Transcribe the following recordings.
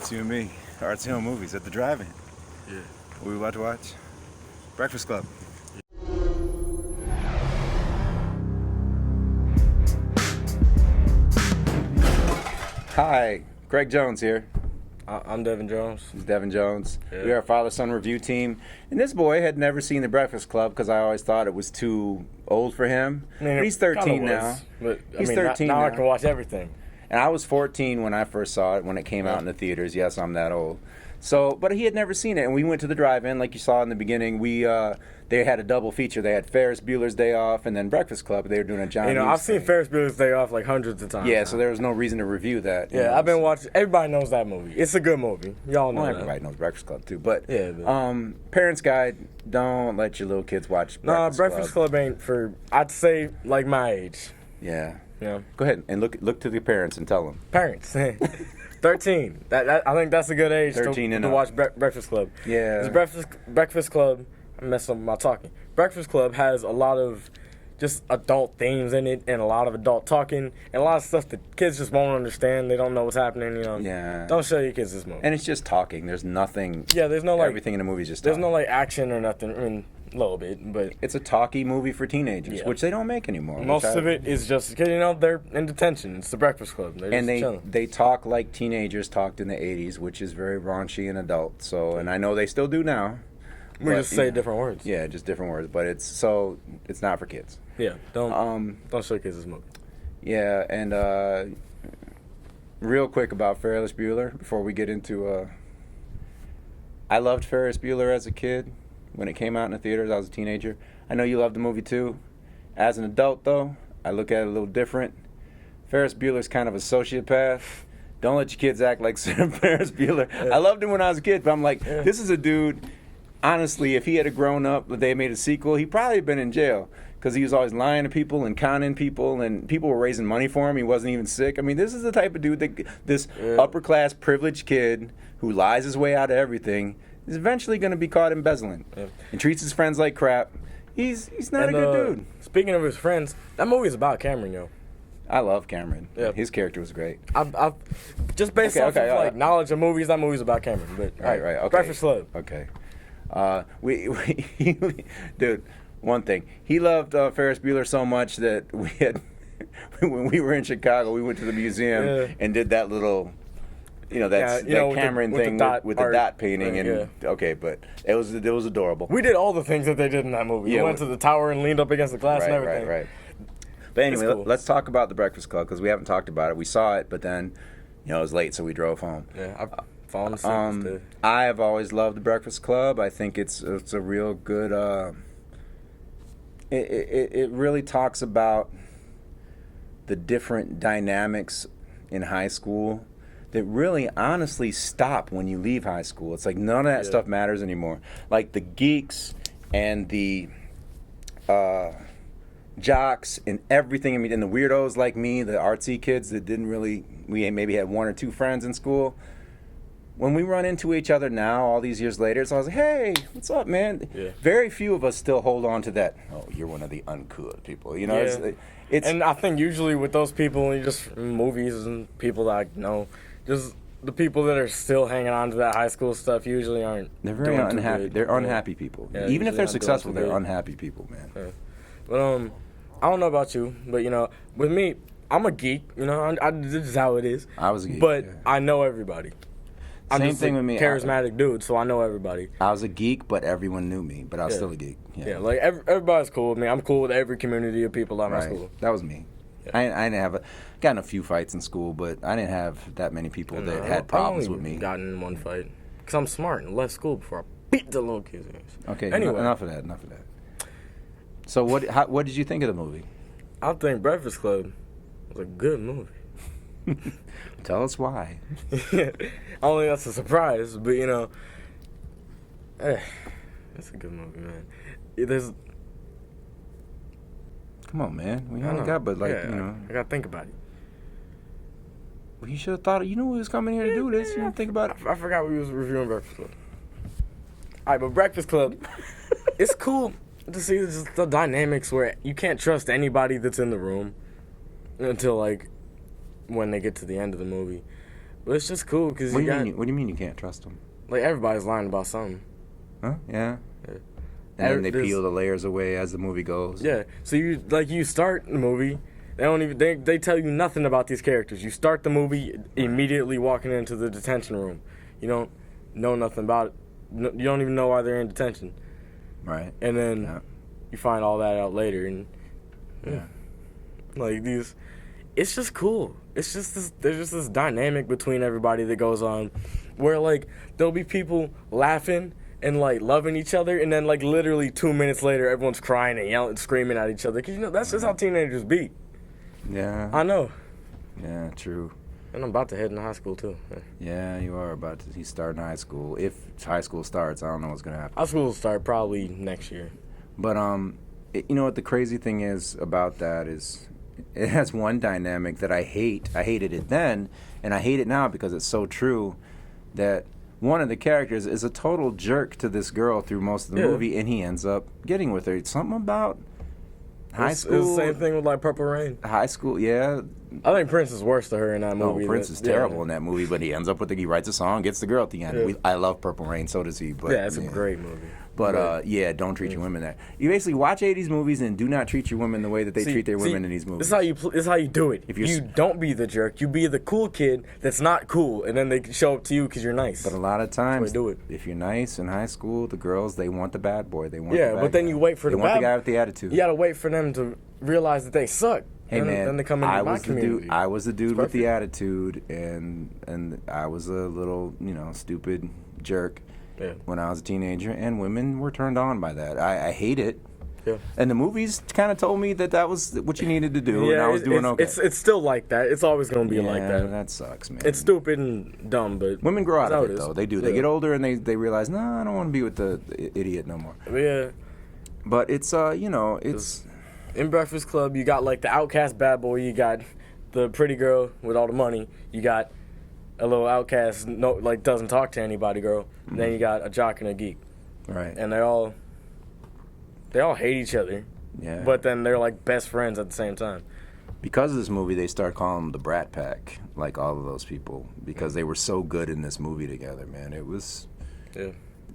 It's you and me, Artzy home movies at the drive-in. Yeah. What are we about to watch? Breakfast Club. Hi, Greg Jones here. I'm Devin Jones. This is Devin Jones. Yeah. We are a father-son review team. And this boy had never seen The Breakfast Club because I always thought it was too old for him. I mean, But he's 13 now. But He's I mean, 13 now I now. can watch everything. And I was 14 when I first saw it, when it came out in the theaters. Yes, I'm that old. So, but he had never seen it, and we went to the drive-in, like you saw in the beginning. They had a double feature. They had Ferris Bueller's Day Off and then Breakfast Club. They were doing a John Hughes I've seen thing. Ferris Bueller's Day Off like hundreds of times. Yeah, now. so there was no reason to review that. Yeah, I've been watching. Everybody knows that movie. It's a good movie. Y'all know Well, that. everybody knows Breakfast Club too, but Yeah, Parents Guide, don't let your little kids watch Breakfast Breakfast Club ain't for, I'd say, like my age. Yeah. Yeah. Go ahead and look to the parents and tell them. Parents. 13. I think that's a good age 13 and to up. watch Breakfast Club. Yeah. 'Cause Breakfast Club, I'm messing up my talking. Breakfast Club has a lot of just adult themes in it and a lot of adult talking and a lot of stuff that kids just won't understand. They don't know what's happening, Yeah. Don't show your kids this movie. And it's just talking. There's nothing. Yeah, there's no everything in the movie is just there's talking. no like action or nothing. I mean, a little bit, but It's a talky movie for teenagers, Yeah. which they don't make anymore. most of it is just because they're in detention. It's the Breakfast Club. They're And just chilling. they talk like teenagers talked in the 80s, which is very raunchy and adult. So, and I know they still do now. We but, just say you know, different words. Yeah, just different words. But it's not for kids. Yeah. Don't show kids this movie. Yeah, and real quick about Ferris Bueller before we get into. I loved Ferris Bueller as a kid when it came out in the theaters. I was a teenager. I know you loved the movie too. As an adult, though, I look at it a little different. Ferris Bueller's kind of a sociopath. Don't let your kids act like Ferris Bueller. I loved him when I was a kid, but I'm like, this is a dude. Honestly, if he had grown up, they made a sequel, he'd probably been in jail because he was always lying to people and conning people, and people were raising money for him. He wasn't even sick. I mean, this is the type of dude that this upper class privileged kid who lies his way out of everything is eventually going to be caught embezzling and treats his friends like crap. He's not a good dude. Speaking of his friends, that movie's about Cameron, yo. I love Cameron. Yeah. His character was great. I've just based off of like knowledge of movies. That movie's about Cameron, but Right. Okay. Breakfast Club. Okay. Dude, one thing. He loved Ferris Bueller so much that we had, when we were in Chicago, we went to the museum and did that little, that Cameron thing with the dot painting okay, but it was adorable. We did all the things that they did in that movie. We went to the tower and leaned up against the glass and everything. Right. But anyway, cool. Let's talk about the Breakfast Club because we haven't talked about it. We saw it, but then, it was late, so we drove home. Yeah, I've fallen asleep. I have always loved the Breakfast Club. I think it's a real good. It really talks about the different dynamics in high school that really honestly stop when you leave high school. It's like none of that stuff matters anymore. Like the geeks and the jocks and everything. I mean, and the weirdos like me, the artsy kids that we maybe had one or two friends in school. When we run into each other now, all these years later, it's always like, hey, what's up, man? Yeah. Very few of us still hold on to that. Oh, you're one of the uncool people. It's and I think usually with those people, just movies and people that I know, just the people that are still hanging on to that high school stuff usually aren't. They're very unhappy. They're unhappy people. Yeah, even if they're not successful, doing too they're good. unhappy people, man. Yeah. But I don't know about you, but with me, I'm a geek. This is how it is. I was a geek, but yeah. I know everybody. I'm Same just thing with me. Charismatic dude, so I know everybody. I was a geek, but everyone knew me. But I was still a geek. Yeah, like everybody's cool with me. I'm cool with every community of people at my school. That was me. Yeah. I didn't have got in a few fights in school, but I didn't have that many people that had problems with me. Got in one fight because I'm smart and left school before I beat the little kids' ass. Okay, anyway, enough of that. So what did you think of the movie? I think Breakfast Club was a good movie. Tell us why. I don't think that's a surprise, but it's a good movie, man. Come on, man. We only got, but I gotta think about it. Well, you should have thought. You knew we was coming here to do this. You didn't think about it. I forgot we was reviewing Breakfast Club. All right, but Breakfast Club, it's cool to see just the dynamics where you can't trust anybody that's in the room until when they get to the end of the movie. But it's just cool because What do you mean you can't trust them? like everybody's lying about something. Huh? Yeah. Yeah. And then they peel the layers away as the movie goes. Yeah. So you start the movie. They tell you nothing about these characters. You start the movie immediately walking into the detention room. You don't know nothing about it. You don't even know why they're in detention. Right. And then you find all that out later, and like these, it's just cool. It's just there's just this dynamic between everybody that goes on, where like there'll be people laughing and like loving each other, and then like literally 2 minutes later, everyone's crying and yelling, screaming at each other. 'Cause that's just how teenagers be. Yeah. I know. Yeah, true. And I'm about to head into high school too. Yeah, you are about to. He's starting high school. If high school starts, I don't know what's gonna happen. High school will start probably next year. But you know what the crazy thing is about that is, it has one dynamic that I hate. I hated it then, and I hate it now because it's so true. That one of the characters is a total jerk to this girl through most of the movie, and he ends up getting with her. It's something about high school. It's the same thing with like Purple Rain. High school, yeah. I think Prince is worse to her in that movie. No, Prince is terrible in that movie, but he ends up with he writes a song, gets the girl at the end. Yeah. I love Purple Rain, so does he. But, yeah, it's a great movie. But don't treat your women that. You basically watch 80s movies and do not treat your women the way that they treat their women in these movies. This is how you do it. If you don't be the jerk, you be the cool kid that's not cool, and then they show up to you because you're nice. But a lot of times, do it. If you're nice in high school, the girls, they want the bad boy. They want but then you wait for they want the guy with the attitude. You gotta wait for them to realize that they suck. Hey man, then they come into my community. I was the dude with the attitude, and I was a little, stupid jerk when I was a teenager, and women were turned on by that. I hate it. Yeah. And the movies kind of told me that was what you needed to do, and I was doing okay. It's still like that. It's always going to be like that. That sucks, man. It's stupid and dumb, but women grow out of it, though. They do. They get older, and they realize, no, I don't want to be with the idiot no more. Yeah. But it's, it's... In Breakfast Club, you got like the outcast bad boy, you got the pretty girl with all the money, you got a little outcast, doesn't talk to anybody girl, and then you got a jock and a geek. Right. And they all hate each other. Yeah. But then they're like best friends at the same time. Because of this movie, they start calling them the Brat Pack, like all of those people, because they were so good in this movie together, man. It was... Yeah.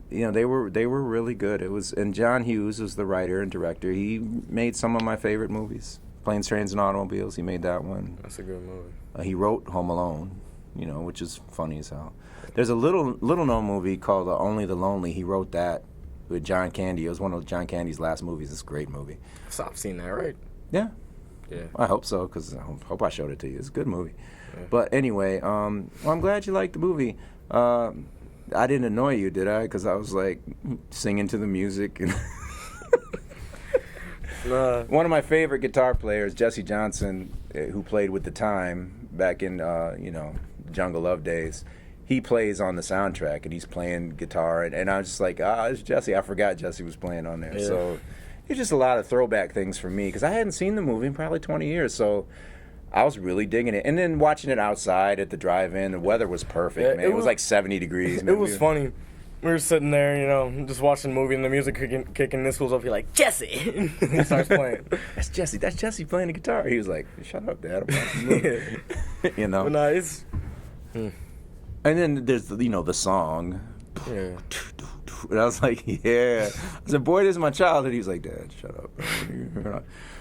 They were really good. It was, and John Hughes was the writer and director. He made some of my favorite movies. Planes, Trains, and Automobiles. He made that one. That's a good movie. He wrote Home Alone, which is funny as hell. There's a little known movie called Only the Lonely. He wrote that with John Candy. It was one of John Candy's last movies. It's a great movie. So I've seen that, right? Yeah. Yeah. I hope so, because I hope I showed it to you. It's a good movie. Yeah. But anyway, I'm glad you liked the movie. I didn't annoy you, did I? Because I was like singing to the music. And one of my favorite guitar players, Jesse Johnson, who played with The Time back in Jungle Love days, he plays on the soundtrack and he's playing guitar, and I was just like, it's Jesse. I forgot Jesse was playing on there. Yeah. So it's just a lot of throwback things for me because I hadn't seen the movie in probably 20 years. So I was really digging it. And then watching it outside at the drive-in, the weather was perfect, man. It was like 70 degrees. It was funny. We were sitting there, just watching the movie, and the music kicking. This fool's up here like, Jesse! He starts playing. That's Jesse playing the guitar. He was like, shut up, Dad. I'm watching the movie. But no, it's... And then there's, the song. Yeah. And I was like, yeah. I said, boy, this is my childhood. He was like, Dad, shut up.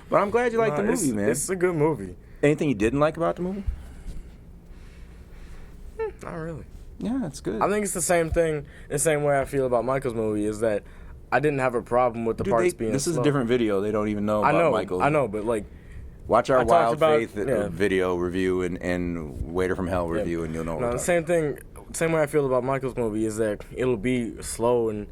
But I'm glad you liked the movie, man. It's a good movie. Anything you didn't like about the movie? Not really. Yeah, it's good. I think it's the same thing, the same way I feel about Michael's movie, is that I didn't have a problem with the parts being This is slow. a different video. They don't even know about Michael. I know, but like... Watch our Wild Faith video review and Waiter from Hell review, and you'll know what we're talking. Same way I feel about Michael's movie is that it'll be slow and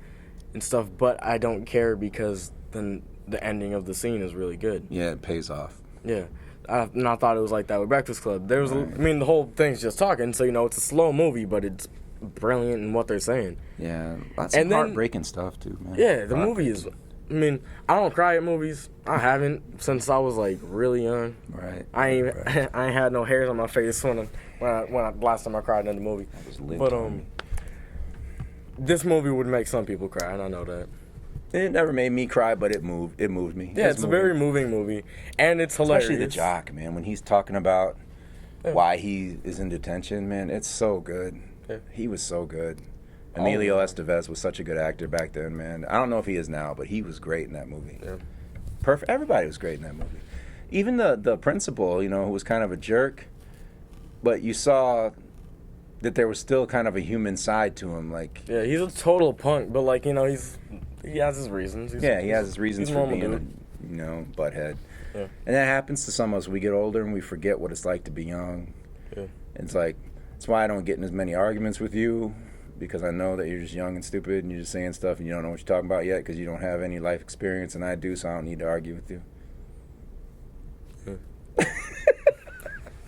stuff, but I don't care because then the ending of the scene is really good. Yeah, it pays off. Yeah. I thought it was like that with Breakfast Club. There was, the whole thing's just talking, so it's a slow movie, but it's brilliant in what they're saying. Yeah, lots of heartbreaking stuff too, man. Yeah, the movie is. I don't cry at movies. I haven't since I was like really young. Right. I ain't had no hairs on my face when last time I cried in the movie. But this movie would make some people cry, and I know that. It never made me cry, but it moved me. Yeah, it's a very moving movie, and it's hilarious. Especially the jock, man, when he's talking about why he is in detention, man. It's so good. Yeah. He was so good. Emilio Estevez was such a good actor back then, man. I don't know if he is now, but he was great in that movie. Yeah. Perfect. Everybody was great in that movie. Even the principal, you know, who was kind of a jerk, but you saw that there was still kind of a human side to him. Like, Yeah, he's a total punk, but like, you know, he has his reasons. he has his reasons for being a, you know, butthead. Yeah. And that happens to some of us. We get older and we forget what it's like to be young. Yeah. It's like, that's why I don't get in as many arguments with you, because I know that you're just young and stupid and you're just saying stuff and you don't know what you're talking about yet because you don't have any life experience, and I do, so I don't need to argue with you.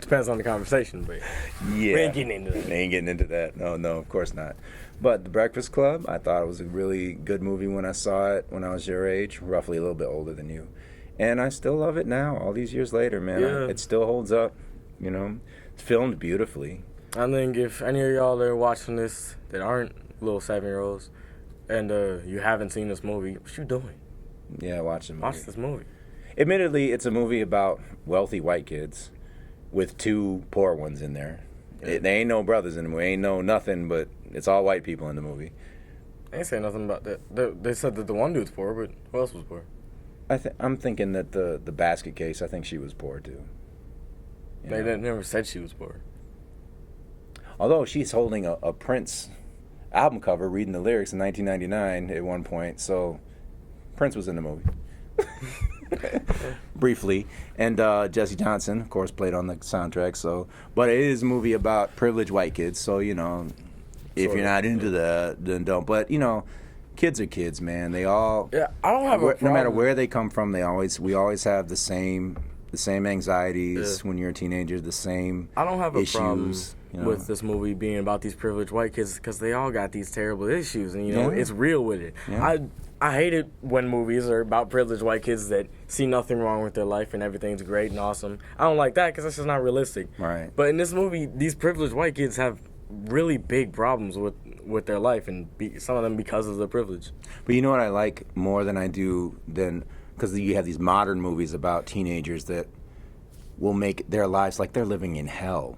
Depends on the conversation, but Yeah. we ain't getting into that. We ain't getting into that. No, of course not. But The Breakfast Club, I thought it was a really good movie when I saw it when I was your age, roughly a little bit older than you. And I still love it now, all these years later, man. Yeah. It still holds up, you know. It's filmed beautifully. I think if any of y'all are watching this that aren't little 7-year-olds and you haven't seen this movie, what you doing? Yeah, watch the movie. Watch this movie. Admittedly, it's a movie about wealthy white kids with 2 poor ones in there. Yeah. They ain't no brothers in the movie. Ain't no nothing, but it's all white people in the movie. They ain't say nothing about that. They said that the one dude's poor, but who else was poor? I'm thinking that the basket case, I think she was poor too. You They know? never said she was poor. Although she's holding a Prince album cover, reading the lyrics in 1999 at one point, so Prince was in the movie. Briefly. And Jesse Johnson, of course, played on the soundtrack. So, but it is a movie about privileged white kids, so, you know, if you're not into that, then don't. But, you know, kids are kids, man. They all, Yeah, I don't have a problem. no matter where they come from, we always have the same anxieties when you're a teenager, the same I don't have a problem issues, you know. with this movie being about these privileged white kids because they all got these terrible issues, and you know Yeah. it's real with it. Yeah. I hate it when movies are about privileged white kids that see nothing wrong with their life and everything's great and awesome. I don't like that because that's just not realistic. Right. But in this movie, these privileged white kids have really big problems with their life, and some of them because of the privilege. But you know what I like more than I do because you have these modern movies about teenagers that will make their lives like they're living in hell.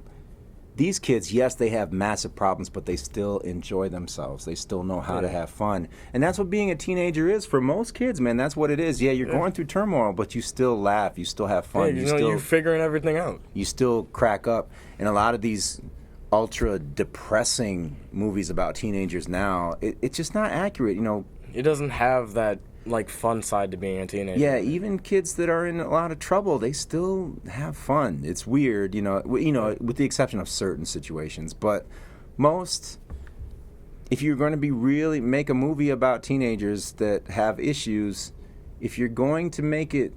These kids, yes, they have massive problems, but they still enjoy themselves. They still know how to have fun. And that's what being a teenager is for most kids, man. That's what it is. Yeah, you're going through turmoil, but you still laugh. You still have fun. Yeah, you're figuring everything out. You still crack up. And a lot of these ultra depressing movies about teenagers now, it's just not accurate, you know. It doesn't have that like fun side to being a teenager. Yeah, even kids that are in a lot of trouble, they still have fun. It's weird, you know, with the exception of certain situations. But most, if you're going to make a movie about teenagers that have issues, if you're going to make it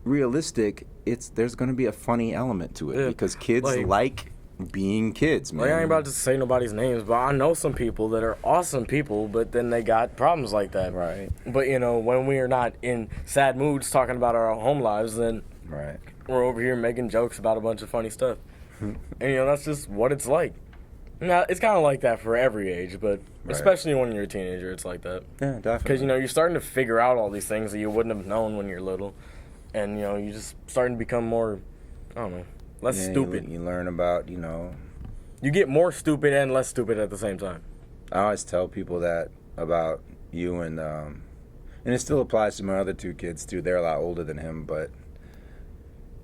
realistic, there's going to be a funny element to it because kids like being kids, man. Like, I ain't about to say nobody's names, but I know some people that are awesome people, but then they got problems like that. Right. But, you know, when we are not in sad moods talking about our home lives, then Right. we're over here making jokes about a bunch of funny stuff. And, you know, that's just what it's like. Now, it's kind of like that for every age, but especially when you're a teenager, it's like that. Yeah, definitely. Because, you know, you're starting to figure out all these things that you wouldn't have known when you're little. And, you know, you're just starting to become more, I don't know, less stupid. You learn about, you know. You get more stupid and less stupid at the same time. I always tell people that about you and it still applies to my other 2 kids too. They're a lot older than him, but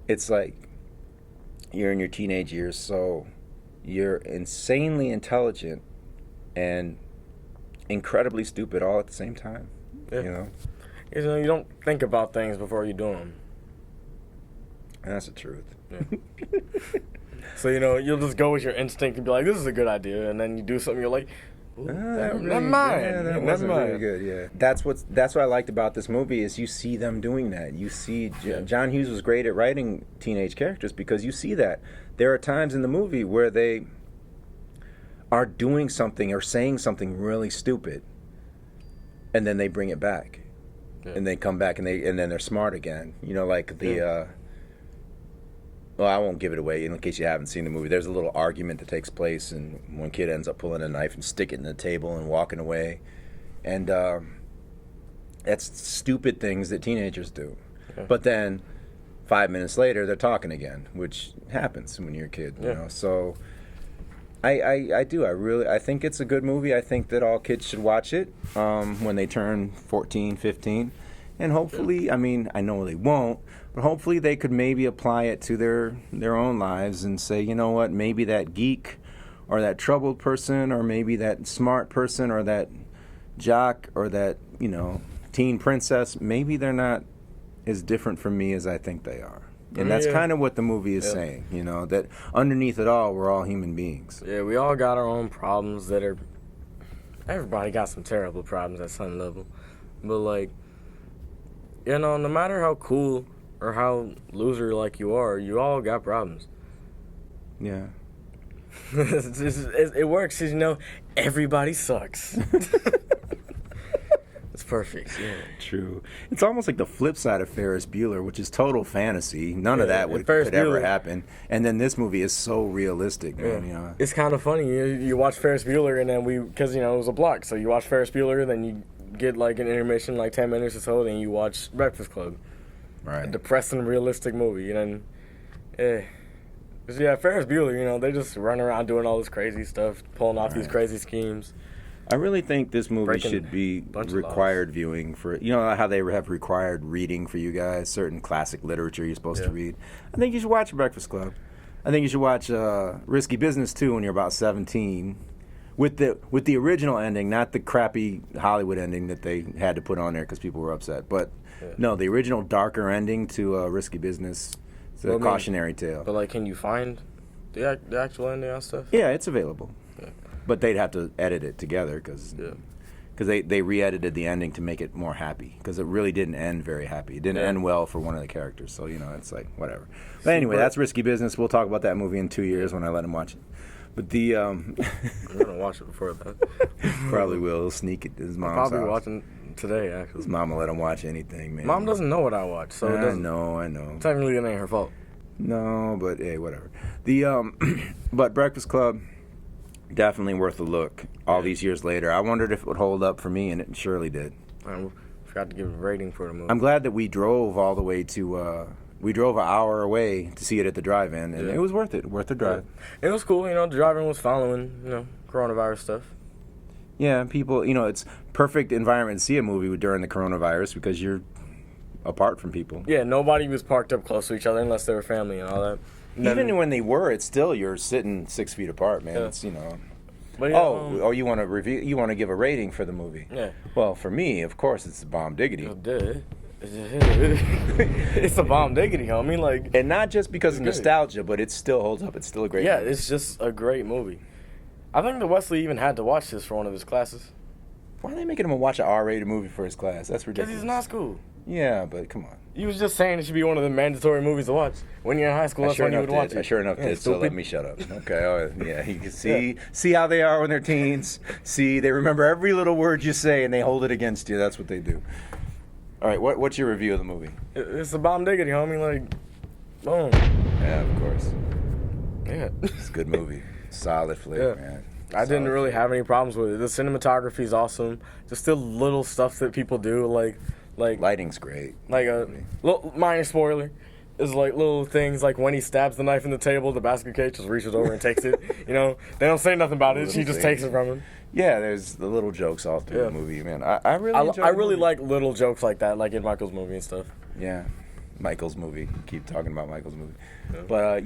it's like you're in your teenage years, so you're insanely intelligent and incredibly stupid all at the same time. Yeah. You know? You know, you don't think about things before you do them. And that's the truth. Yeah. So, you know, you'll just go with your instinct and be like, this is a good idea. And then you do something, you're like, never mind. That wasn't very good, yeah. That's what I liked about this movie is you see them doing that. You see, John Hughes was great at writing teenage characters because you see that. There are times in the movie where they are doing something or saying something really stupid, and then they bring it back. Yeah. And they come back and then they're smart again. You know, like the... Well, I won't give it away in case you haven't seen the movie. There's a little argument that takes place, and one kid ends up pulling a knife and sticking it in the table and walking away. And that's stupid things that teenagers do. Okay. But then 5 minutes later they're talking again, which happens when you're a kid, you Yeah. know. So I think it's a good movie. I think that all kids should watch it when they turn 14, 15. And hopefully, I mean, I know they won't, but hopefully they could maybe apply it to their own lives and say, you know what, maybe that geek or that troubled person or maybe that smart person or that jock or that, you know, teen princess, maybe they're not as different from me as I think they are. And that's kind of what the movie is saying, you know, that underneath it all, we're all human beings. Yeah, we all got our own problems that are... Everybody got some terrible problems at some level. But, like, you know, no matter how cool or how loser like you are, you all got problems. Yeah. It works, 'cause, you know, everybody sucks. It's perfect, yeah. True. It's almost like the flip side of Ferris Bueller, which is total fantasy. None of that could ever happen. And then this movie is so realistic, man. You know? It's kind of funny. You watch Ferris Bueller, and then because, you know, it was a block. So you watch Ferris Bueller, and then you get, like, an intermission, like 10 minutes or so, then you watch Breakfast Club. Right. A depressing, realistic movie. And then, yeah, Ferris Bueller, you know, they just run around doing all this crazy stuff, pulling off these crazy schemes. I really think this movie should be required laws. viewing for, you know how they have required reading for you guys, certain classic literature you're supposed to read. I think you should watch Breakfast Club. I think you should watch Risky Business too when you're about 17, with the original ending, not the crappy Hollywood ending that they had to put on there because people were upset. But no, the original darker ending to Risky Business. It's a cautionary tale. But, like, can you find the actual ending and stuff? Yeah, it's available. Yeah. But they'd have to edit it together because they re-edited the ending to make it more happy because it really didn't end very happy. It didn't end well for one of the characters. So, you know, it's like, whatever. But anyway, that's Risky Business. We'll talk about that movie in 2 years when I let him watch it. But the... I'm going to watch it before that. Probably will. He'll sneak it to his mom's Probably house. watching today, actually. His mom will let him watch anything, man. Mom doesn't know what I watch, so it doesn't... I know. Technically, it ain't her fault. No, but hey, whatever. But Breakfast Club, definitely worth a look. All these years later, I wondered if it would hold up for me, and it surely did. I forgot to give a rating for the movie. I'm glad that we drove all the way to. We drove an hour away to see it at the drive-in, and it was worth it. Worth the drive. It was cool, you know. The drive-in was following, you know, coronavirus stuff. Yeah, people, you know, it's perfect environment to see a movie during the coronavirus because you're apart from people. Yeah, nobody was parked up close to each other unless they were family and all that. And even when they were, it's still you're sitting 6 feet apart, man. Yeah. It's, you know. But yeah, you want to review? You want to give a rating for the movie? Yeah. Well, for me, of course, it's the bomb diggity. It's a bomb diggity, homie. Like, and not just because of nostalgia, but it still holds up. It's still a great. Yeah, movie. it's just a great movie. I think that Wesley even had to watch this for one of his classes. Why are they making him watch an R-rated movie for his class? That's ridiculous. Because he's not school. Yeah, but come on. You was just saying it should be one of the mandatory movies to watch. When you're in high school, that's when you would watch it. I sure enough did, so let me shut up. Okay, yeah, you can see how they are when they're teens. See, they remember every little word you say, and they hold it against you. That's what they do. All right, what's your review of the movie? It's a bomb diggity, homie. Like, boom. Yeah, of course. Yeah. It's a good movie. Solid flick, man. I didn't really have any problems with it. The cinematography is awesome. Just the little stuff that people do, like lighting's great. Like a little minor spoiler is like little things like when he stabs the knife in the table, the basket case just reaches over and takes it. You know, they don't say nothing about it. She just takes it from him. Yeah, there's the little jokes all through the movie, man. I really like little jokes like that, like in Michael's movie and stuff. Yeah, Michael's movie. Keep talking about Michael's movie. Yeah. But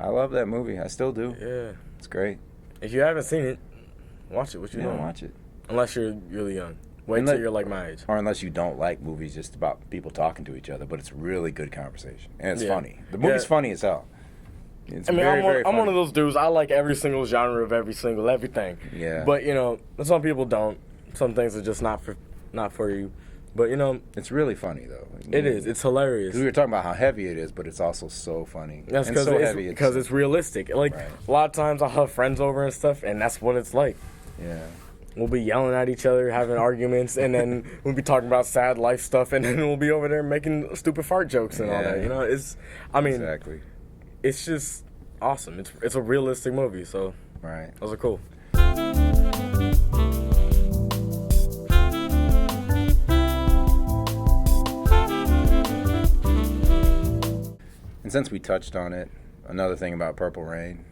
I love that movie. I still do. Yeah, it's great. If you haven't seen it, watch it. What you doing? Watch it. Unless you're really young. Wait till you're like my age. Or unless you don't like movies just about people talking to each other, but it's really good conversation. And it's funny. The movie's funny as hell. It's I'm very one of those dudes. I like every single genre of everything. Yeah. But, you know, some people don't. Some things are just not for you. But, you know. It's really funny, though. It is. It's hilarious. We were talking about how heavy it is, but it's also so funny. That's because it's realistic. Like, a lot of times I'll have friends over and stuff, and that's what it's like. Yeah. We'll be yelling at each other, having arguments, and then we'll be talking about sad life stuff, and then we'll be over there making stupid fart jokes and all that. You know, exactly. It's just awesome. It's a realistic movie, so those are cool. And since we touched on it, another thing about Purple Rain,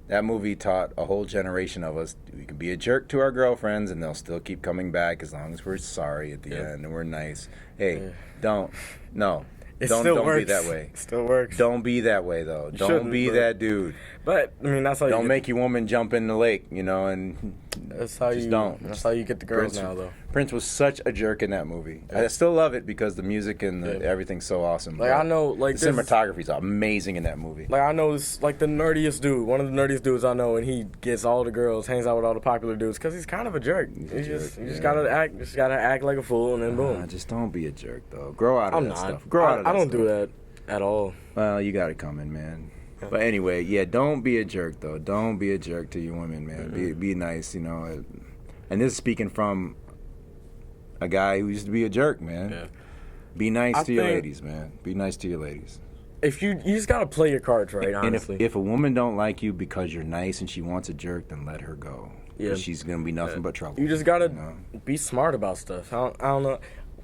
that movie taught a whole generation of us we can be a jerk to our girlfriends and they'll still keep coming back as long as we're sorry at the end and we're nice. Hey, don't be that way. It still works. Don't be that way though. Don't be that dude. But I mean, that's how. Don't make your woman jump in the lake, and that's how just you don't. That's how you get the girls now, though. Prince was such a jerk in that movie. Yeah. I still love it because the music and everything's so awesome. Like I know, like the cinematography's amazing in that movie. Like I know, this, like the nerdiest dude, one of the nerdiest dudes I know, and he gets all the girls, hangs out with all the popular dudes because he's kind of a jerk. You just gotta act like a fool, and then boom. Just don't be a jerk though. Grow out of that stuff. I don't do that at all. Well, you got it coming, man. But anyway, yeah, don't be a jerk though. Don't be a jerk to your women, man. Mm-hmm. Be nice, And this is speaking from a guy who used to be a jerk, man. Yeah. Be nice to your ladies, man. Be nice to your ladies. If you just gotta play your cards right, honestly. And if a woman don't like you because you're nice and she wants a jerk, then let her go. Yeah, she's gonna be nothing but trouble. You just gotta be smart about stuff. I don't know.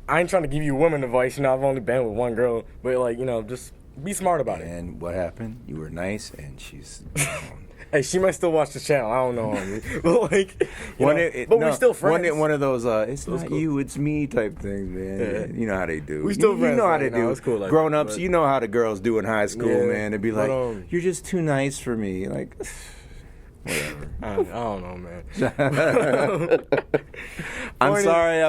I ain't trying to give you woman advice. I've only been with one girl, but just be smart about it. And what happened? You were nice, and she's. Hey, she might still watch the channel. I don't know, homie. But we're still friends. One of those, it's not cool. You, it's me type things, man. Yeah. You know how they do. We still friends. You know how they do. It's cool. Grown ups, you know how the girls do in high school, man. They'd be like, "You're just too nice for me." Like, whatever. I don't know, man. I'm sorry.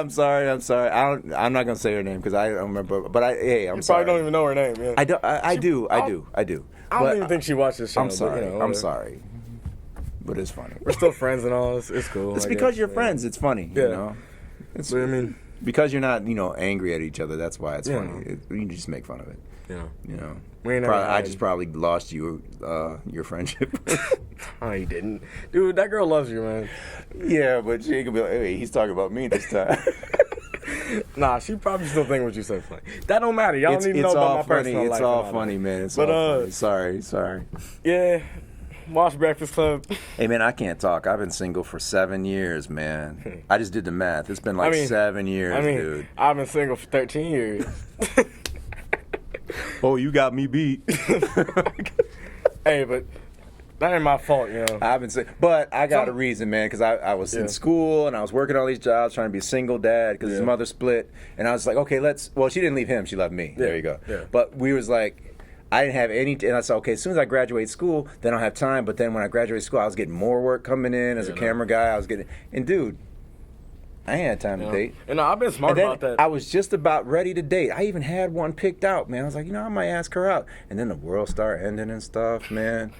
I'm not gonna say her name because I don't remember. But I'm sorry. You probably don't even know her name. Yeah. I do. I don't even think she watches this show. I'm sorry. I'm sorry. But it's funny. We're still friends and all. It's cool. It's because you're friends. It's funny. Yeah. It's. I mean, because you're not angry at each other. That's why it's funny. You just make fun of it. I just probably lost you your friendship. Oh, you didn't, dude. That girl loves you, man. Yeah, but she ain't gonna be like, "Hey, he's talking about me this time." Nah, she probably still think what you said funny. That don't matter. Y'all don't even know about my personal life. It's all funny, man. It's all funny. Sorry. Yeah. Watch Breakfast Club. Hey, man, I can't talk. I've been single for 7 years, man. I just did the math. It's been 7 years, dude. I've been single for 13 years. Oh, you got me beat. Hey, but that ain't my fault, But I got a reason, man, because I was in school and I was working all these jobs trying to be a single dad because his mother split. And I was like, okay, she didn't leave him. She left me. There you go. Yeah. But we was like, I didn't have any, and I said, okay, as soon as I graduate school, then I'll have time. But then when I graduated school, I was getting more work coming in as a camera guy. And dude, I ain't had time to date. And I've been smart about that. I was just about ready to date. I even had one picked out, man. I was like, I might ask her out. And then the world started ending and stuff, man.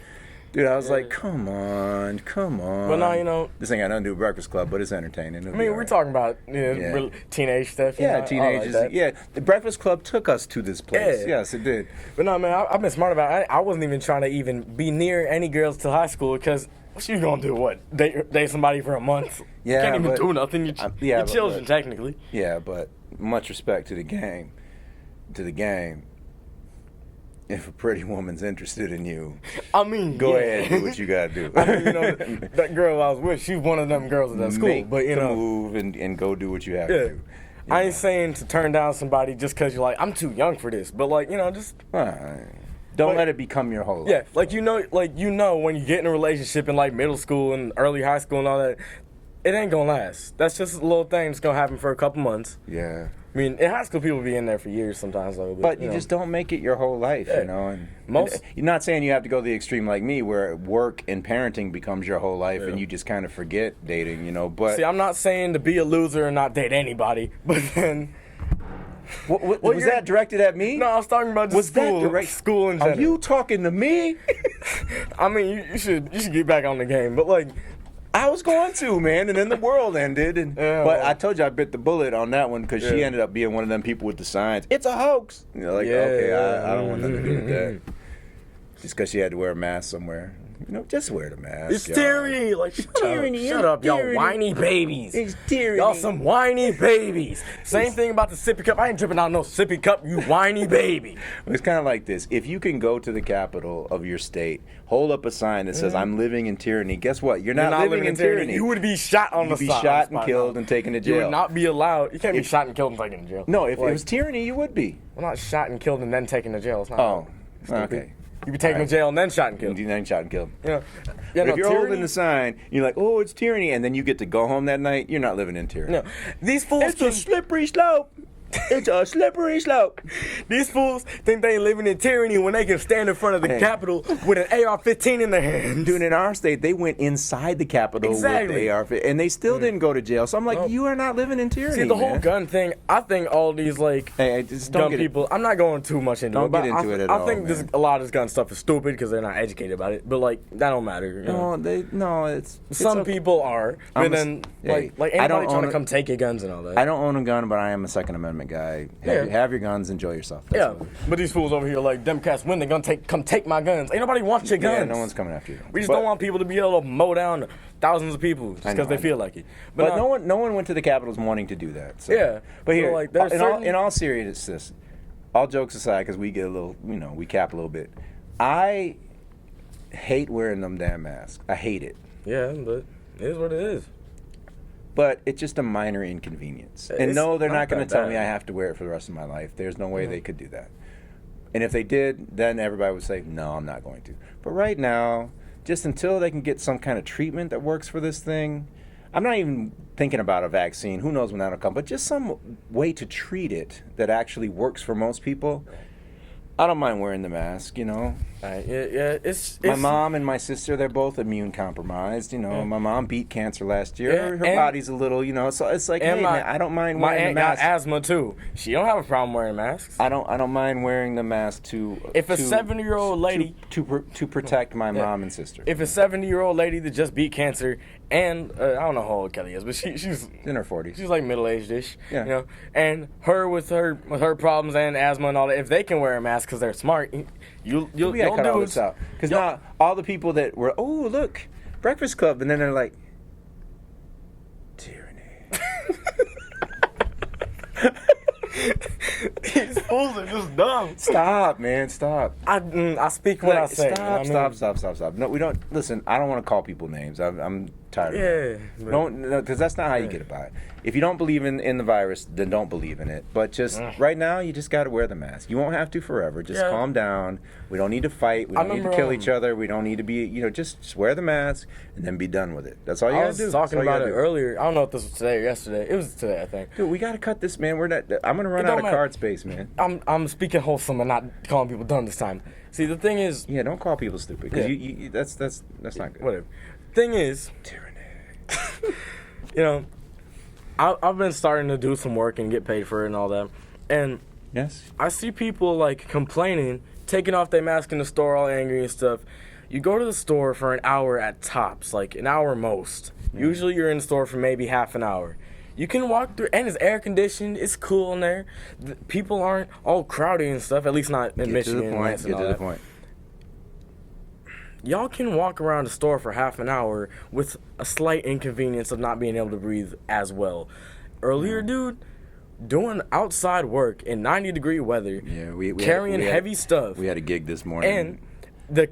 Dude, I was like, come on. But now, this ain't got nothing to do with Breakfast Club, but it's entertaining. We're talking about teenage stuff. Teenagers. Like the Breakfast Club took us to this place. Yeah. Yes, it did. But no, man, I've been smart about it. I wasn't even trying to even be near any girls till high school because what you gonna do? What? Date somebody for a month? Yeah, you can't even do nothing. You're children, technically. Yeah, but much respect to the game. If a pretty woman's interested in you, go ahead and do what you gotta do. That girl I was with, she's one of them girls at that school. But move and go do what you have to do. I ain't saying to turn down somebody just because you're like, I'm too young for this. But just don't let it become your whole life. Yeah, when you get in a relationship in middle school and early high school and all that, it ain't gonna last. That's just a little thing that's gonna happen for a couple months. Yeah. I mean, in high school, people be in there for years sometimes, though. But you just don't make it your whole life, And you're not saying you have to go the extreme like me, where work and parenting becomes your whole life, and you just kind of forget dating, But see, I'm not saying to be a loser and not date anybody, but then. Was that directed at me? No, I was talking about school in general. Are you talking to me? I mean, you should get back on the game, but I was going to, man, and then the world ended. But I told you I bit the bullet on that one because she ended up being one of them people with the signs. It's a hoax. Okay, I don't want nothing to do with that. Just because she had to wear a mask somewhere. Just wear the mask. It's tyranny. Shut up, y'all whiny babies. It's tyranny. Y'all some whiny babies. Same thing about the sippy cup. I ain't dripping out no sippy cup, you whiny baby. It's kind of like this. If you can go to the capital of your state, hold up a sign that says, I'm living in tyranny, guess what? You're not living in tyranny. You would be shot on the spot. You'd be shot and killed and taken to jail. You would not be allowed. You can't be shot and killed and taken to jail. No, if it was tyranny, you would be. Well, not shot and killed and then taken to jail. It's not Stupid. Okay. You be taken to jail and then shot and killed. And then shot and killed. Yeah. But if you're holding the sign, you're like, oh, it's tyranny, and then you get to go home that night, you're not living in tyranny. No. These fools It's a slippery slope. It's a slippery slope. These fools think they living in tyranny when they can stand in front of the Capitol with an AR-15 in their hand. Dude, in our state, they went inside the Capitol with the AR, and they still didn't go to jail. So I'm like, you are not living in tyranny. See, the whole gun thing, I think all these, like, just don't gun get people, I'm not going too much into it. Don't get into it at all, I think man. a lot of this gun stuff is stupid because they're not educated about it. But, like, that don't matter. You know? It's Some okay. people are. But then, like anybody trying to come take your guns and all that. I don't own a gun, but I am a Second Amendment guy. Have your guns, enjoy yourself. Yeah, but these fools over here, like, Democrats win, they're gonna come take my guns. Ain't nobody wants your guns. Yeah, no one's coming after you. We just don't want people to be able to mow down thousands of people just because they feel like it. But no one went to the Capitals wanting to do that. So. Yeah. But here, so, like, in all seriousness, all jokes aside, because we get a little, we cap a little bit. I hate wearing them damn masks. I hate it. Yeah, but it is what it is. But it's just a minor inconvenience. And no, they're not going to tell me I have to wear it for the rest of my life. There's no way they could do that. And if they did, then everybody would say, no, I'm not going to. But right now, just until they can get some kind of treatment that works for this thing, I'm not even thinking about a vaccine. Who knows when that'll come. But just some way to treat it that actually works for most people. I don't mind wearing the mask, It's my mom and my sister, they're both immune compromised. My mom beat cancer last year. Her body's a little, so it's like, hey, man, I don't mind wearing the mask. My aunt got asthma too. She don't have a problem wearing masks. I don't mind wearing the mask if a 70-year-old lady to protect my mom and sister. If a 70-year-old lady that just beat cancer and I don't know how old Kelly is, but she's in her 40s. She's like middle-aged-ish. Yeah. And her with her problems and asthma and all that, if they can wear a mask because they're smart, you'll cut all this out. Because now all the people that were, oh, look, Breakfast Club, and then they're like, tyranny. These fools are just dumb. Stop, man, stop. I speak what I say. Stop. No, we don't. Listen, I don't want to call people names. I'm tired of it. No, because that's not how you get by. If you don't believe in the virus, then don't believe in it. But just right now, you just got to wear the mask. You won't have to forever. Just calm down. We don't need to fight. We don't need to kill each other. We don't need to be, just wear the mask and then be done with it. That's all you got to do. I was talking about it earlier. I don't know if this was today or yesterday. It was today, I think. Dude, we got to cut this, man. I'm going to run out of card space, man. I'm speaking wholesome and not calling people dumb this time. See, the thing is... Yeah, don't call people stupid, because that's not good. Whatever. Thing is... Tyranny. I've been starting to do some work and get paid for it and all that. And yes, I see people, like, complaining, taking off their mask in the store, all angry and stuff. You go to the store for an hour at tops, like an hour most. Usually you're in the store for maybe half an hour. You can walk through, and it's air conditioned. It's cool in there. People aren't all crowded and stuff, at least not in Michigan. Get to the point. Y'all can walk around the store for half an hour with a slight inconvenience of not being able to breathe as well. Earlier, dude, doing outside work in 90-degree weather, carrying heavy stuff. We had a gig this morning. And the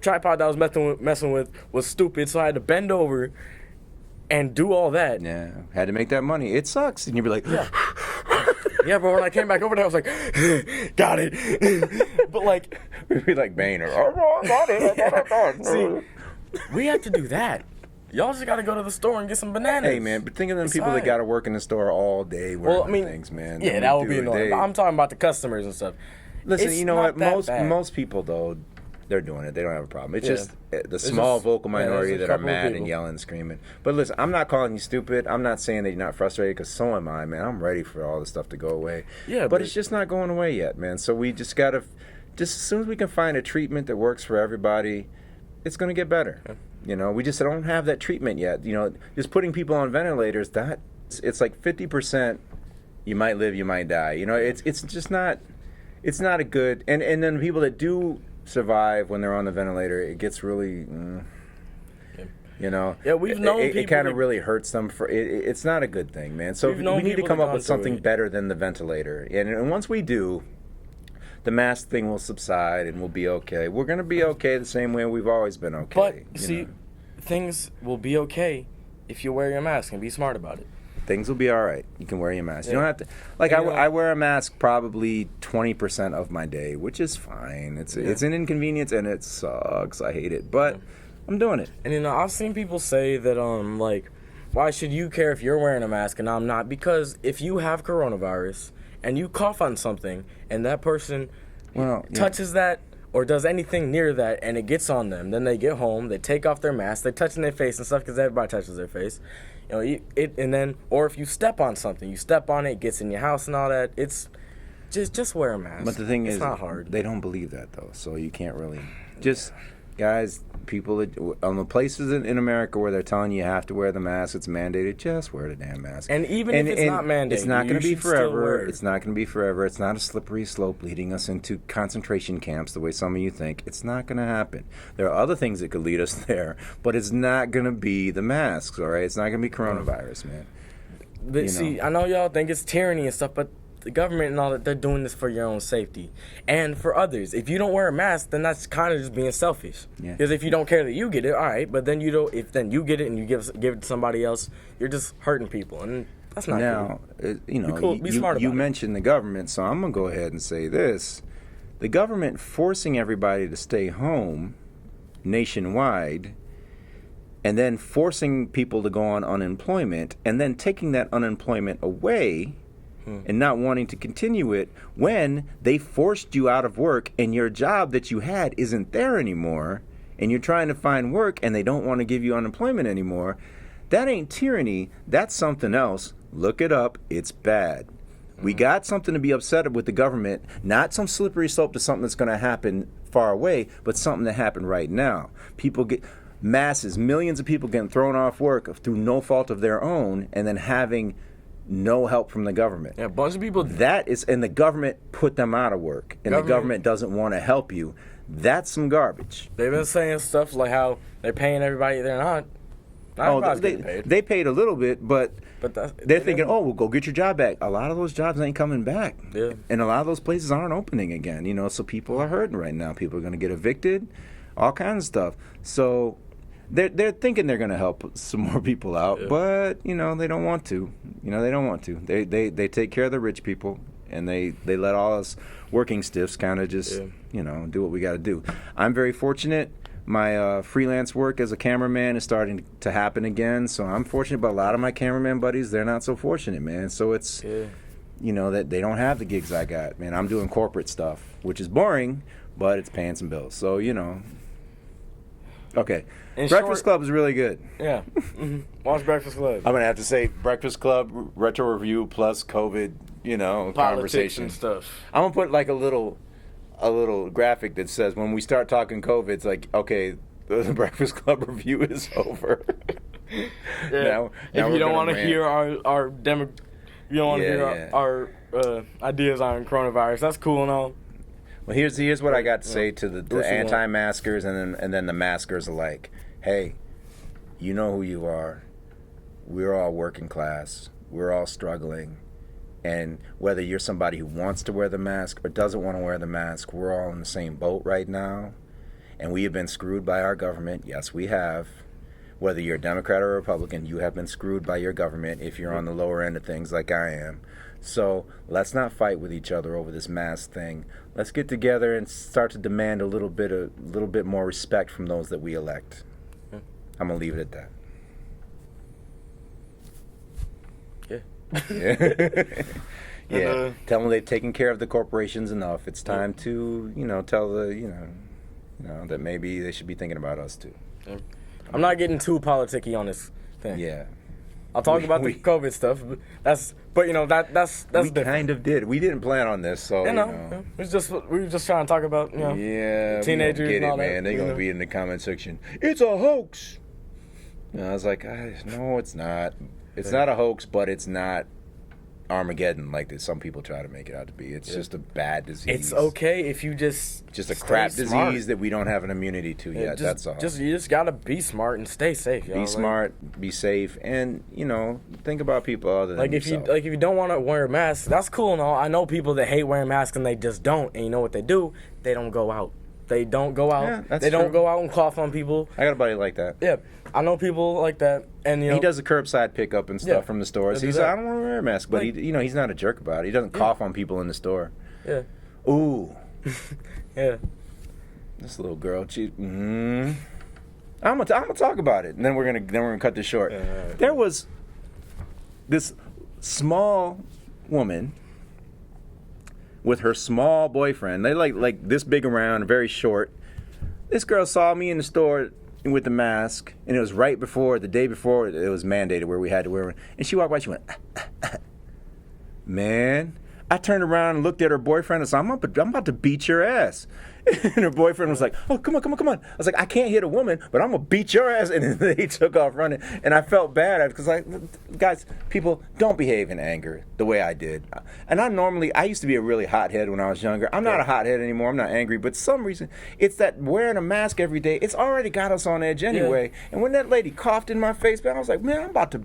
tripod that I was messing with was stupid, so I had to bend over and do all that. Yeah, had to make that money. It sucks. And you'd be like... Yeah, but when I came back over there, I was like, got it. But, like... We'd be like Boehner. Oh, got it. See, we have to do that. Y'all just got to go to the store and get some bananas. Hey, man, but think of them people that got to work in the store all day wearing things, man. Yeah, that would be annoying. But I'm talking about the customers and stuff. Listen, you know what? Most people, though, they're doing it. They don't have a problem. It's just the small vocal minority that are mad and yelling and screaming. But listen, I'm not calling you stupid. I'm not saying that you're not frustrated, because so am I, man. I'm ready for all this stuff to go away. Yeah, but it's just not going away yet, man. So we just got to, just as soon as we can find a treatment that works for everybody, it's going to get better. We just don't have that treatment yet. Just putting people on ventilators, it's like 50%. You might live, you might die. It's just not. It's not a good. And then people that do survive when they're on the ventilator, it gets really. Yeah, we've known it kind of really hurts them. It's not a good thing, man. So we need to come up with something better than the ventilator. And once we do, the mask thing will subside and we'll be okay. We're going to be okay the same way we've always been okay. But, see, things will be okay if you wear your mask and be smart about it. things will be all right. You can wear your mask. You Yeah. don't have to. Like And, I wear a mask probably 20% of my day, which is fine. It's an inconvenience and it sucks. I hate it, but I'm doing it. And I've seen people say that like, why should you care if you're wearing a mask and I'm not? Because if you have coronavirus and you cough on something and that person touches that or does anything near that and it gets on them, then they get home, they take off their mask, they touch in their face and stuff because everybody touches their face. Or if you step on something, you step on it, it gets in your house and all that. It's just wear a mask. But the thing it's is, not hard. They don't believe that though, so you can't really guys. People on the places in America where they're telling you have to wear the mask, it's mandated. Just wear the damn mask. And even if it's not mandated, it's not going to be you should still wear forever. it. It's not going to be forever. It's not a slippery slope leading us into concentration camps the way some of you think. It's not going to happen. There are other things that could lead us there, but it's not going to be the masks. All right, it's not going to be coronavirus, man. But see, I know y'all think it's tyranny and stuff, but the government and all that, they're doing this for your own safety and for others. If you don't wear a mask, then that's kind of just being selfish. Yeah. Because if you don't care that you get it, all right, but then you don't. If then you get it and you give it to somebody else, you're just hurting people, and that's not now. cool. Be smart about you it. mentioned the government, so I'm gonna go ahead and say this: the government forcing everybody to stay home nationwide, and then forcing people to go on unemployment, and then taking that unemployment away. And not wanting to continue it when they forced you out of work and your job that you had isn't there anymore and you're trying to find work and they don't want to give you unemployment anymore. That ain't tyranny. That's something else. Look it up. It's bad. We got something to be upset with the government, not some slippery slope to something that's going to happen far away, but something that happened right now. People get millions of people getting thrown off work through no fault of their own and then having no help from the government. Yeah, a bunch of people. And the government put them out of work, and the government doesn't want to help you. That's some garbage. They've been saying stuff like how they're paying everybody. They're not. Everybody's getting paid. They paid a little bit, but they're thinking, didn't. well, go get your job back. A lot of those jobs ain't coming back. Yeah. And a lot of those places aren't opening again, so people are hurting right now. People are going to get evicted, all kinds of stuff. So they're thinking they're going to help some more people out, but they don't want to. They don't want to. They take care of the rich people, and they let all us working stiffs kind of just do what we got to do. I'm very fortunate. My freelance work as a cameraman is starting to happen again, so I'm fortunate. But a lot of my cameraman buddies, they're not so fortunate, man. So it's that they don't have the gigs I got, man. I'm doing corporate stuff, which is boring, but it's paying some bills. So Okay. Breakfast Club is really good. Yeah. Watch Breakfast Club. I'm going to have to say Breakfast Club, retro review, plus COVID, Politics conversation. and stuff. I'm going to put like a little graphic that says when we start talking COVID, it's like, okay, the Breakfast Club review is over. Now if you don't want to hear our ideas on coronavirus, that's cool and all. Well, here's what I got to say to the anti-maskers and then the maskers alike. Hey, you know who you are. We're all working class. We're all struggling. And whether you're somebody who wants to wear the mask or doesn't want to wear the mask, we're all in the same boat right now. And we have been screwed by our government. Yes, we have. Whether you're a Democrat or a Republican, you have been screwed by your government if you're on the lower end of things like I am. So let's not fight with each other over this mask thing. Let's get together and start to demand a little bit more respect from those that we elect. I'm gonna leave it at that. Yeah. Tell them they've taken care of the corporations enough. It's time to tell that maybe they should be thinking about us too. I'm not getting too politicky on this thing. Yeah. I'll talk about the COVID stuff. That's we different. kind of did. We didn't plan on this, so we were just trying to talk about teenagers get and all it, man. that. They're gonna be in the comment section. It's a hoax. And I was like, no, it's not. It's not a hoax, but it's not Armageddon like that some people try to make it out to be. It's just a bad disease. It's okay if you just a crap disease that we don't have an immunity to yet. That's all. You just gotta be smart and stay safe. Be smart, be safe, and think about people other than yourself. If you don't want to wear a mask, that's cool and all. I know people that hate wearing masks and they just don't. And you know what they do? They don't go out. They don't go out. Yeah, that's they don't true. go out and cough on people. I got a buddy like that. Yeah, I know people like that, and you know He does the curbside pickup and stuff Yeah, from the stores. he'll do He's that. like, I don't want to wear a mask, but Like- he's not a jerk about it. He doesn't cough on people in the store. yeah, Ooh, yeah. this little girl. I'm gonna talk about it, and then we're gonna cut this short. Yeah. There was this small woman with her small boyfriend. They like this big around, very short. This girl saw me in the store with the mask, and it was the day before it was mandated where we had to wear one. And she walked by, she went, man. I turned around and looked at her boyfriend and said, I'm about to beat your ass. And her boyfriend was like, oh, come on. I was like, I can't hit a woman, but I'm going to beat your ass. And then they took off running. And I felt bad because, guys, people, don't behave in anger the way I did. And I used to be a really hothead when I was younger. I'm not a hothead anymore. I'm not angry. But some reason, it's that wearing a mask every day, it's already got us on edge anyway. Yeah. And when that lady coughed in my face, man, I was like, man, I'm about to...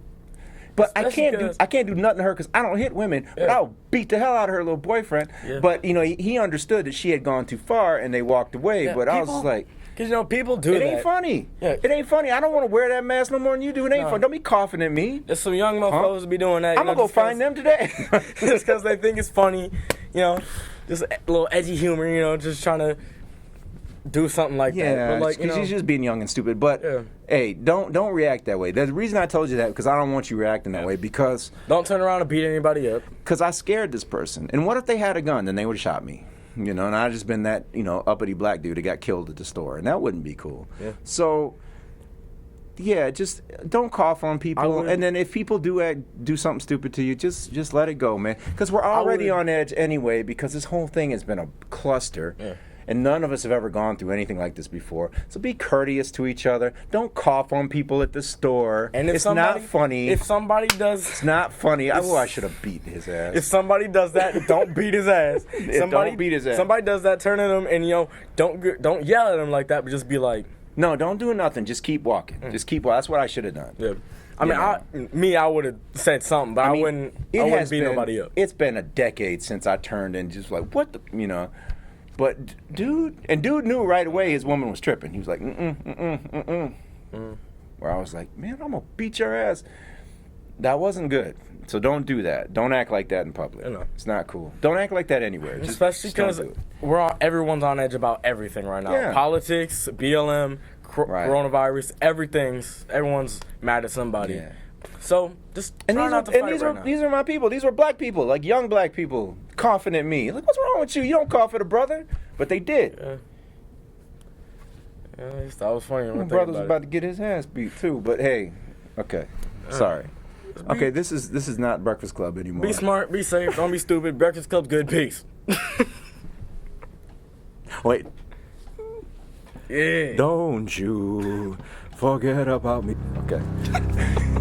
But I can't do nothing to her because I don't hit women. Yeah. But I'll beat the hell out of her little boyfriend. Yeah. But he understood that she had gone too far and they walked away. Yeah, but I was like, because people do it that. It ain't funny. Yeah. It ain't funny. I don't want to wear that mask no more than you do. It ain't fun. Don't be coughing at me. There's some young motherfuckers to be doing that. I'm gonna go find them today. Just because they think it's funny, just a little edgy humor. Just trying to do something like that. Yeah, because he's just being young and stupid. But hey, don't react that way. The reason I told you that because I don't want you reacting that way because don't turn around and beat anybody up. Because I scared this person. And what if they had a gun? Then they would have shot me. And I'd just been that uppity black dude that got killed at the store, and that wouldn't be cool. Yeah. So. Yeah, just don't cough on people, and then if people do something stupid to you, just let it go, man. Because we're already on edge anyway. Because this whole thing has been a cluster. Yeah. And none of us have ever gone through anything like this before. So be courteous to each other. Don't cough on people at the store. And it's not funny. If somebody does... It's not funny. I should have beaten his ass. If somebody does that, don't beat his ass. Don't beat his ass. Somebody does that, turn at him, and, don't yell at him like that, but just be like... No, don't do nothing. Just keep walking. Just keep walking. That's what I should have done. Yeah. I would have said something, but I wouldn't beat nobody up. It's been a decade since I turned and just like, what the, But dude knew right away his woman was tripping. He was like, Where I was like, man, I'm gonna beat your ass. That wasn't good. So don't do that. Don't act like that in public. It's not cool. Don't act like that anywhere. Especially because everyone's on edge about everything right now. Yeah. Politics, BLM, coronavirus, everyone's mad at somebody. Yeah. So just try not to fight right now. These are my people. These were black people, like young black people, coughing at me. Like, what's wrong with you? You don't cough at a brother. But they did. Yeah, that was funny. My brother's about to get his ass beat too. But hey, okay, sorry. Okay, this is not Breakfast Club anymore. Be smart, be safe, don't be stupid. Breakfast Club's good. Peace. Wait. Yeah. Don't you forget about me. Okay.